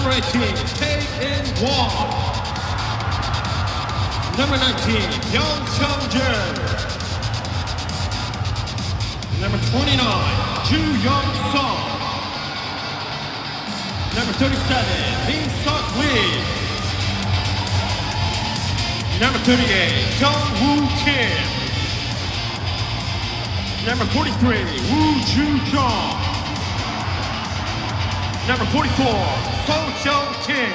Number 18, Tae-in-won. Number 19, Young-Chang-jae. Number 29, Ju-Young-sung. Number 37, Min-seok Lee. Number 38, Jung-woo Kim. Number 43, Woo Ju-jung. Number 44, So-jung Kim.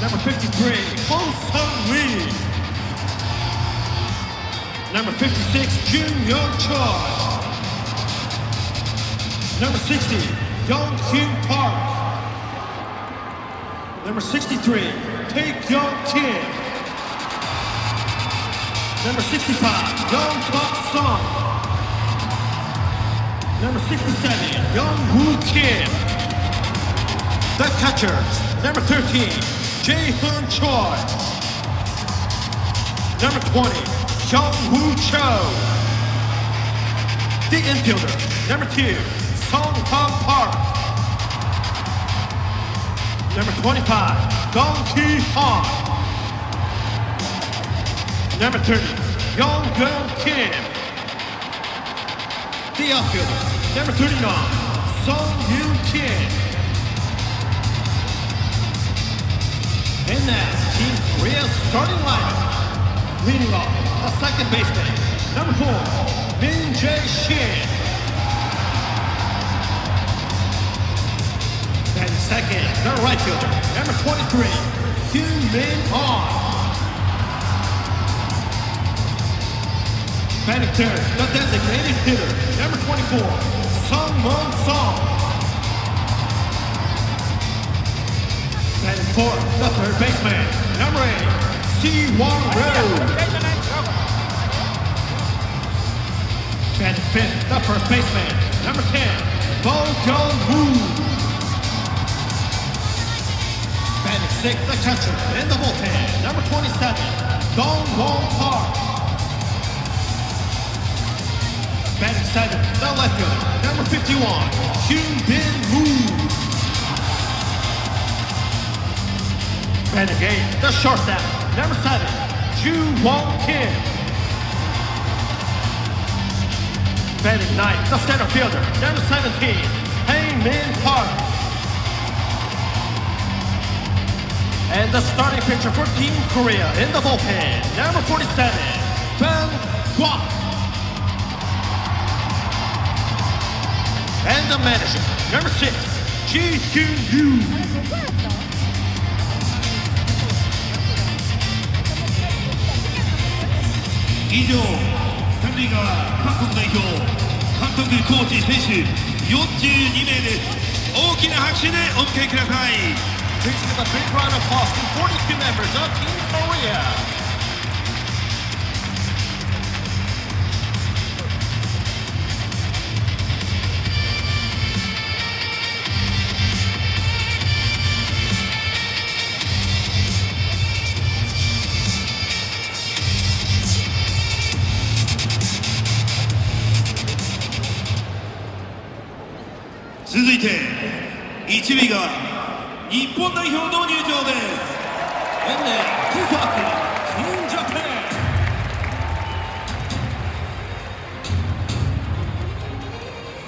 Number 53, Ho-sung Lee. Number 56, Jun-young Choi. Number 60, Young-kyung Park. Number 63, Tae-kyung Kim. Number 65, Young-tak-sung. Number 67, Young-woo Kim. The catchers, number 13, Jae-hoon Choi. Number 20, Jung-woo Cho. The infielder, number 2, Song-hwan Park. Number 25, Dong-ki-hwan. Number 30, Young-gun Kim. The outfielder, number 39, Sung-yoon Kim. And now, Team Korea's starting lineup. Leading off, the second baseman, number 4, Min Jae-shin. Batting second, the right fielder, number 23, Hyun Min-hwan. Batting third, the designated hitter, number 24, Sung Moon-sung. Batting fourth, the third baseman, number 8, Si-won-ryo. Batting fifth, the first baseman, number 10, Bo-kyung-woo. Batting sixth, the catcher in the bullpen, number 27, Dong-won Park. Batting seventh, the left fielder, number 51, Hyun-bin-woo. Batting eighth, the shortstop, number 7, Ju-won Kim. Batting ninth, the center fielder, number 17, Hae-min Park. And the starting pitcher for Team Korea in the bullpen, number 47, Ben Kwok. And the manager, number 6, Ji-hyun-yu. 이조 3리가 한국代表 監督コーチ選手42名です。大きな拍手でお迎えください。 Please give a big round of applause to 42 members of Team Korea.続いて1位が日本代表の入場です。 And then, to Tokyo,